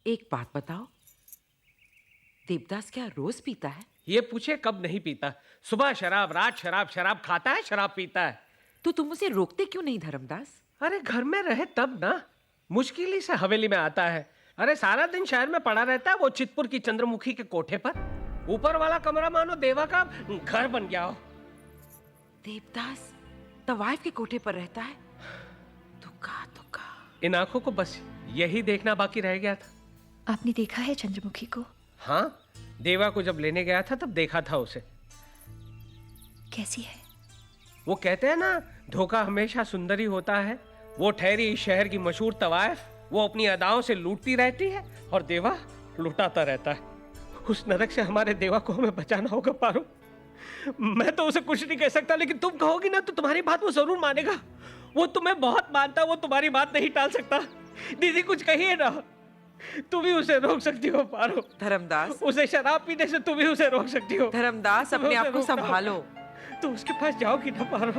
एक बात बताओ, देवदास क्या रोज पीता है? ये पूछे कब नहीं पीता। सुबह शराब, रात शराब, शराब खाता है, शराब पीता है। तो तुम उसे रोकते क्यों नहीं धर्मदास? अरे घर में रहे तब ना, मुश्किल ही से हवेली में आता है। अरे सारा दिन शहर में पड़ा रहता है, वो चितपुर की चंद्रमुखी के कोठे पर। ऊपर वाला कमरा मानो देवा का घर बन गया हो। देवदास तवाइफ के कोठे पर रहता है? दुखा दुखा। इन आंखों को बस यही देखना बाकी रह गया था। आपने देखा है चंद्रमुखी को? हाँ, देवा को जब लेने गया था तब देखा था उसे। कैसी है? वो कहते हैं ना, धोखा हमेशा सुंदर ही होता है। वो ठहरी इस शहर की मशहूर तवाइफ, वो अपनी अदाओं से लूटती रहती है और देवा लुटाता रहता है। उस नरक से हमारे देवा को हमें बचाना होगा पारो। मैं तो उसे कुछ नहीं कह सकता, लेकिन तुम कहोगी ना तो तुम्हारी बात वो जरूर मानेगा। वो तुम्हें बहुत मानता, वो तुम्हारी बात नहीं टाल सकता। दीदी कुछ कहिए ना, तुम ही उसे रोक सकती हो पारो। धर्मदास, उसे शराब पीने से तुम ही उसे रोक सकती हो। धर्मदास अपने आप को संभालो। तो उसके पास जाओगी ना पारो?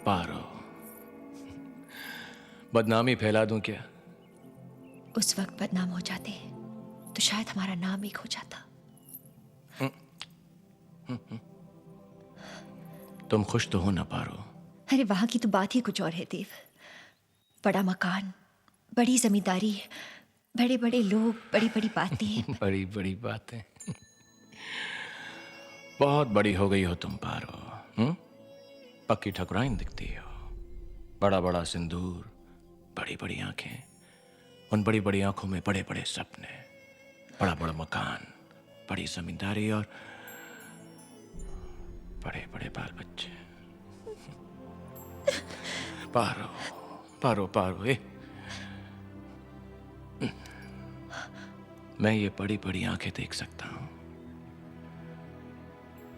पारो, बदनामी फैला दूं क्या? उस वक्त बदनाम हो जाते तो शायद हमारा नाम एक हो जाता। तुम खुश तो हो ना पारो? अरे वहां की तो बात ही कुछ और है देव। बड़ा मकान, बड़ी जमींदारी, बड़े बड़े लोग, बड़ी बड़ी बातें। बड़ी बड़ी बातें। बहुत बड़ी हो गई हो तुम पारो। पक्की ठकुराइन दिखती हो। बड़ा बड़ा सिंदूर, बड़ी बड़ी आंखें, उन बड़ी बड़ी आंखों में बड़े बड़े सपने, बड़ा बड़ा मकान, बड़ी जमींदारी और बड़े बड़े बाल बच्चे। पारो पारो पारो, मैं ये बड़ी बड़ी आंखें देख सकता हूं,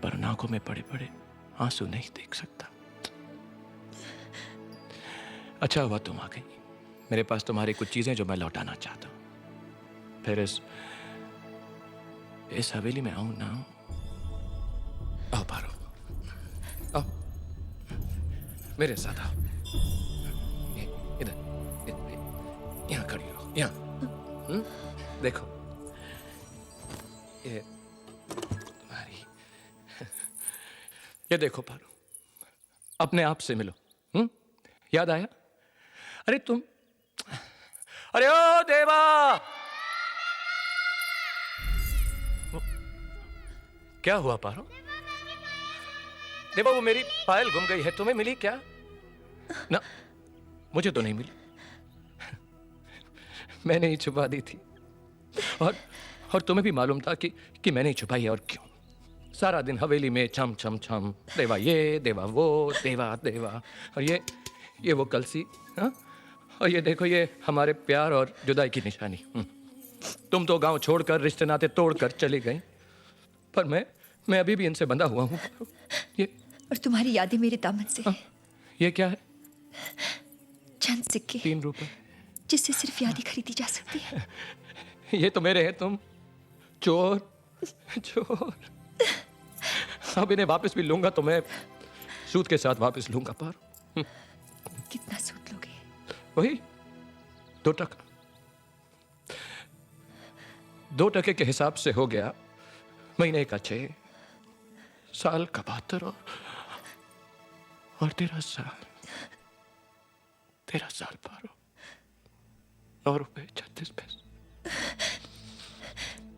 पर उन आंखों में बड़े बड़े आंसू नहीं देख सकता। अच्छा हुआ तुम आ गई। मेरे पास तुम्हारी कुछ चीजें जो मैं लौटाना चाहता हूं। फिर इस हवेली में आऊं ना? आओ पारो, आओ मेरे साथ आओ। इधर यहां खड़ी रहो, यहां। देखो ये तुम्हारी, ये देखो पारो, अपने आप से मिलो। याद आया? अरे तुम, अरे ओ देवा! क्या हुआ पारो? देवा, वो मेरी पायल गुम गई है, तुम्हें मिली क्या? ना, मुझे तो नहीं मिली। मैंने ही छुपा दी थी, और तुम्हें भी मालूम था कि मैंने ही छुपाई है। और क्यों? सारा दिन हवेली में छम छम छम, देवा ये, देवा वो, देवा देवा। और ये वो कलसी, हाँ? और ये देखो, ये हमारे प्यार और जुदाई की निशानी। तुम तो गांव छोड़कर, रिश्ते नाते तोड़कर चली गई, पर मैं अभी भी इनसे बंधा हुआ हूँ। ये और तुम्हारी यादें मेरे दामन से। ये क्या है? चंद सिक्के, 3 रुपए, जिससे सिर्फ यादें खरीदी जा सकती है। ये तो मेरे हैं। तुम चोर चोर। अब इन्हें वापस भी लूंगा तो मैं सूद के साथ वापस लूंगा। पर कितना सूद लोगे? वही 2 टका। 2 टके के हिसाब से हो गया महीने का 6, साल का 72 और 13 साल। 13 साल पारो, 9 रुपए 36 पैसे।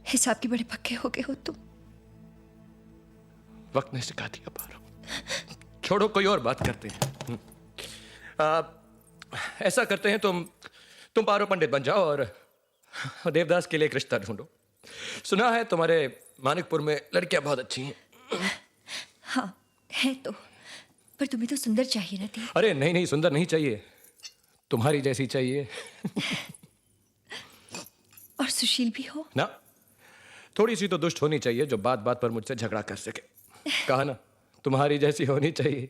हिसाब के बड़े पक्के हो गए हो तुम। वक्त ने सिखा दिया पारो। छोड़ो, कोई और बात करते हैं। ऐसा करते हैं, तुम पारो पंडित बन जाओ और देवदास के लिए एक रिश्ता ढूंढो। सुना है तुम्हारे मानिकपुर में लड़कियां बहुत अच्छी हैं। हाँ है तो, पर तुम्हें तो सुंदर चाहिए ना देव। अरे नहीं नहीं, सुंदर नहीं चाहिए, तुम्हारी जैसी चाहिए। और सुशील भी हो ना, थोड़ी सी तो दुष्ट होनी चाहिए, जो बात बात पर मुझसे झगड़ा कर सके। कहा ना, तुम्हारी जैसी होनी चाहिए।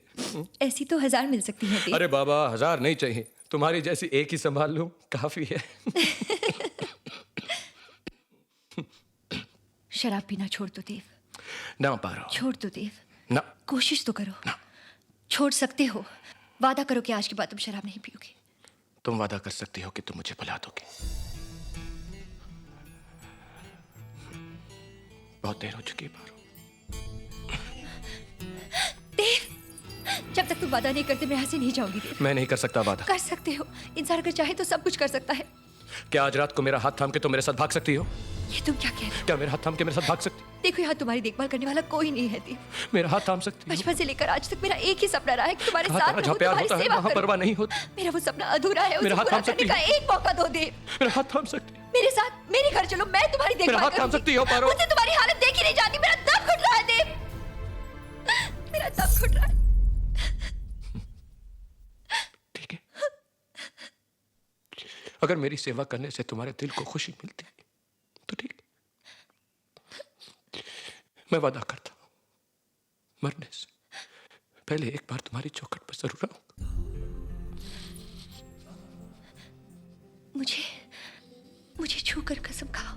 ऐसी तो 1000 मिल सकती है देव। अरे बाबा, 1000 नहीं चाहिए, तुम्हारी जैसी एक ही संभाल लूं काफी है। शराब पीना छोड़ दो देव। ना पारो, छोड़ दो देव, ना। कोशिश तो करो। ना। छोड़ सकते हो, वादा करो कि आज के बाद तुम शराब नहीं पियोगे। तुम वादा कर सकती हो कि तुम मुझे भुला दोगे। बहुत देर हो चुकी है पारो। देव, जब तक तुम वादा नहीं करते मैं यहाँ से नहीं जाऊंगी। देव, मैं नहीं कर सकता वादा। कर सकते हो। इंसान अगर चाहे तो सब कुछ कर सकता है। क्या आज रात को मेरा हाथ थाम के तुम मेरे साथ भाग सकती हो? ये तुम क्या कह रहे हो? क्या मेरा हाथ थाम के मेरे साथ भाग सकती? देखो, यहाँ तुम्हारी देखभाल करने वाला कोई नहीं है। देव, मेरा हाथ थाम सकती हो? बचपन से लेकर आज तक मेरा एक ही सपना रहा है कि तुम्हारे जहाँ साथ जहाँ रहूं, प्यार तुम्हारी होता है सेवा वहाँ करूं। परवाह नहीं होती। मेरा वो सपना अधूरा है, उसे मेरा हाथ पूरा थाम सकती करने का हो? एक मौका दो। देव, मेरा हाथ थाम सकती हो? मेरे साथ मेरे घर चलो, मैं तुम्हारी मेरा देखभाल हाथ थाम सकती हो पारो? मुझे तुम्हारी हालत देखी नहीं जाती। मेरा दम घुट रहा है। देव, मेरा दम घुट रहा है। ठीक है, अगर मेरी सेवा करने से तुम्हारे दिल को खुशी मिलती है तो ठीक है। मैं वादा करता हूं, मरने से पहले एक बार तुम्हारी चौखट पर जरूर आऊंगा। मुझे छूकर कसम खाओ।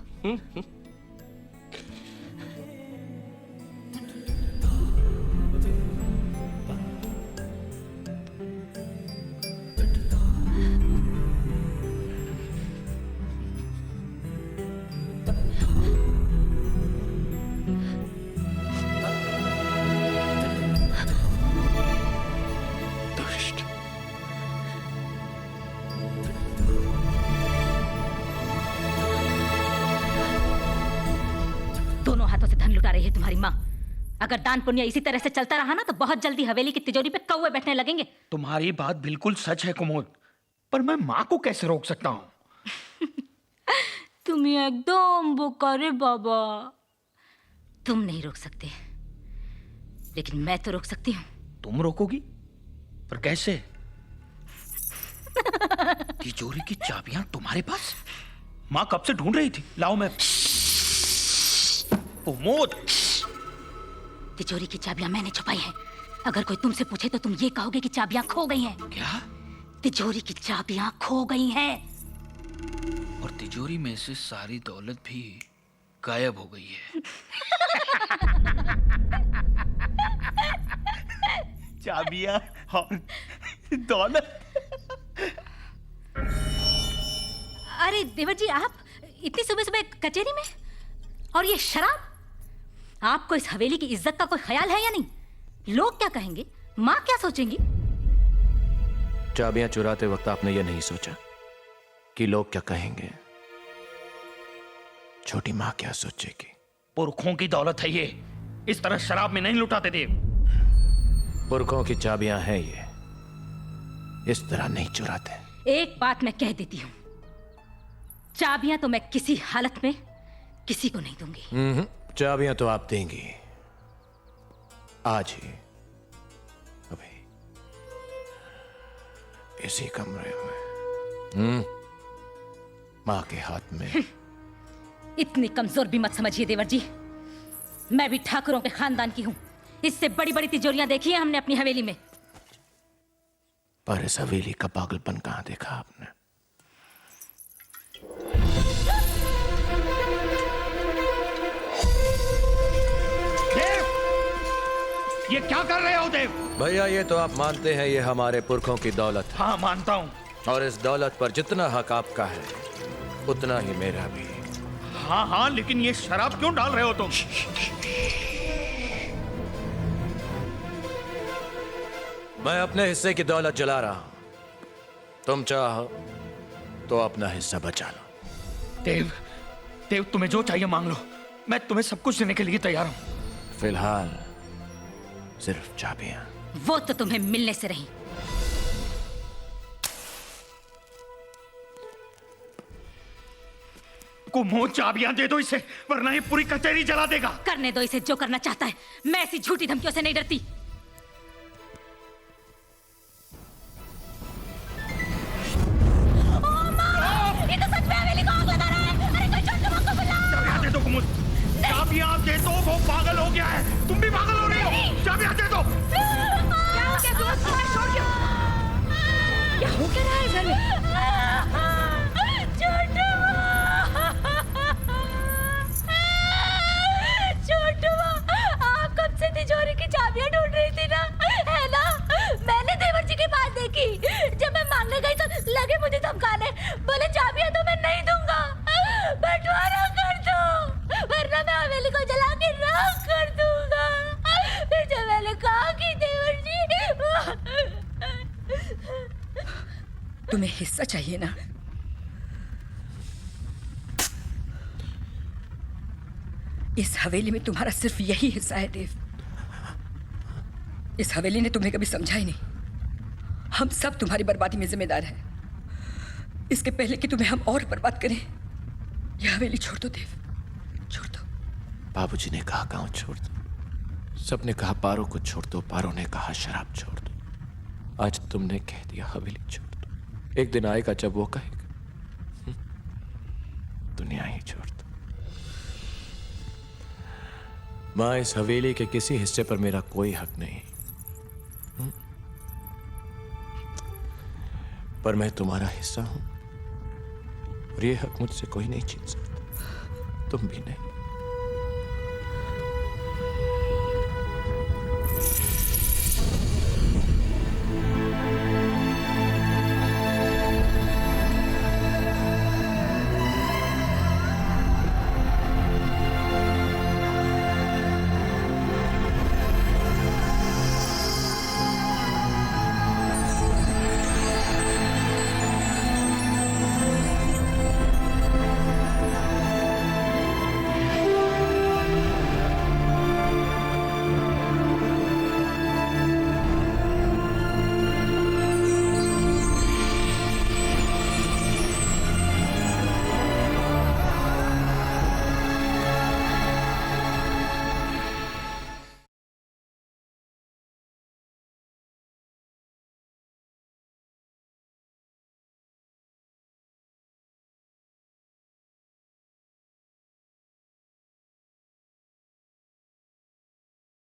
दुष्ट। दोनों हाथों से धन लुटा रही है तुम्हारी माँ। अगर दान पुण्य इसी तरह से चलता रहा ना तो बहुत जल्दी हवेली की तिजोरी पे कौवे बैठने लगेंगे। तुम्हारी बात बिल्कुल सच है कुमोद, पर मैं माँ को कैसे रोक सकता हूँ? तुम एकदम बोका रे बाबा। तुम नहीं रोक सकते, लेकिन मैं तो रोक सकती हूँ। तुम रोकोगी? पर कैसे? तिजोरी की चाबियां तुम्हारे पास? माँ कब से ढूंढ रही थी। लाओ मैं। कुमोद, तिजोरी की चाबियां मैंने छुपाई हैं। अगर कोई तुमसे पूछे तो तुम ये कहोगे कि चाबियां खो गई हैं। क्या? तिजोरी की चाबियां खो गई हैं। और तिजोरी में से सारी दौलत भी गायब हो गई है। चाबियां और दौलत। अरे देवर जी, आप इतनी सुबह सुबह कचहरी में, और ये शराब? आपको इस हवेली की इज्जत का कोई ख्याल है या नहीं? लोग क्या कहेंगे, माँ क्या सोचेंगी? चाबियां चुराते वक्त आपने ये नहीं सोचा कि लोग क्या कहेंगे, छोटी माँ क्या सोचेगी? पुरखों की दौलत है ये, इस तरह शराब में नहीं लुटाते देव। पुरखों की चाबियां हैं ये, इस तरह नहीं चुराते। एक बात मैं कह देती हूँ, चाबियां तो मैं किसी हालत में किसी को नहीं दूंगी। चाबियां तो आप देंगी, आज ही, अभी, इसी कमरे में, माँ के हाथ में। इतनी कमजोर भी मत समझिए देवर जी, मैं भी ठाकुरों के खानदान की हूँ। इससे बड़ी बड़ी तिजोरियां देखी हैं हमने अपनी हवेली में। पर इस हवेली का पागलपन कहां देखा आपने? देव, ये क्या कर रहे हो देव? भैया, ये तो आप मानते हैं ये हमारे पुरखों की दौलत है, हाँ मानता हूँ। और इस दौलत पर जितना हक आपका है उतना ही मेरा भी। हाँ हाँ, लेकिन ये शराब क्यों डाल रहे हो तुम? मैं अपने हिस्से की दौलत जला रहा हूं, तुम चाहो तो अपना हिस्सा बचा लो। देव, देव तुम्हें जो चाहिए मांग लो, मैं तुम्हें सब कुछ देने के लिए तैयार हूँ। फिलहाल सिर्फ चाबियां। वो तो तुम्हें मिलने से रही। कुमोद, चाबियां दे दो इसे, वरना ये पूरी कचहरी जला देगा। करने दो इसे जो करना चाहता है, मैं ऐसी झूठी धमकियों से नहीं डरती। ये तो सच में हवेली को आग लगा रहा है। अरे कोई छोटे लोगों को बुलाओ। चाबियां दे दो कुमुद, चाबियां दे दो, वो पागल हो गया है। तुम भी पागल हो रही हो। चाबियां दे दो। क्या हो गया दोस्त, तुम्हारे छोड़ क्यों? क्या हो क्या रहा है घर में? छोटू, आप कब से तिजोरी की चाबियां ढूंढ तुम्हें हिस्सा चाहिए ना? इस हवेली में तुम्हारा सिर्फ यही हिस्सा है देव। इस हवेली ने तुम्हें कभी समझा ही नहीं। हम सब तुम्हारी बर्बादी में जिम्मेदार हैं। इसके पहले कि तुम्हें हम और बर्बाद करें, यह हवेली छोड़ दो देव, छोड़ दो। बाबूजी ने कहा गांव छोड़ दो, सबने कहा पारो को छोड़ दो, पारो ने कहा शराब छोड़ दो। आज तुमने कह दिया हवेली छोड़ दो। एक दिन आएगा जब वो कहेगा दुनिया ही छोड़ दो। मां, इस हवेली के किसी हिस्से पर मेरा कोई हक नहीं, पर मैं तुम्हारा हिस्सा हूं और ये हक मुझसे कोई नहीं छीन सकता, तुम भी नहीं।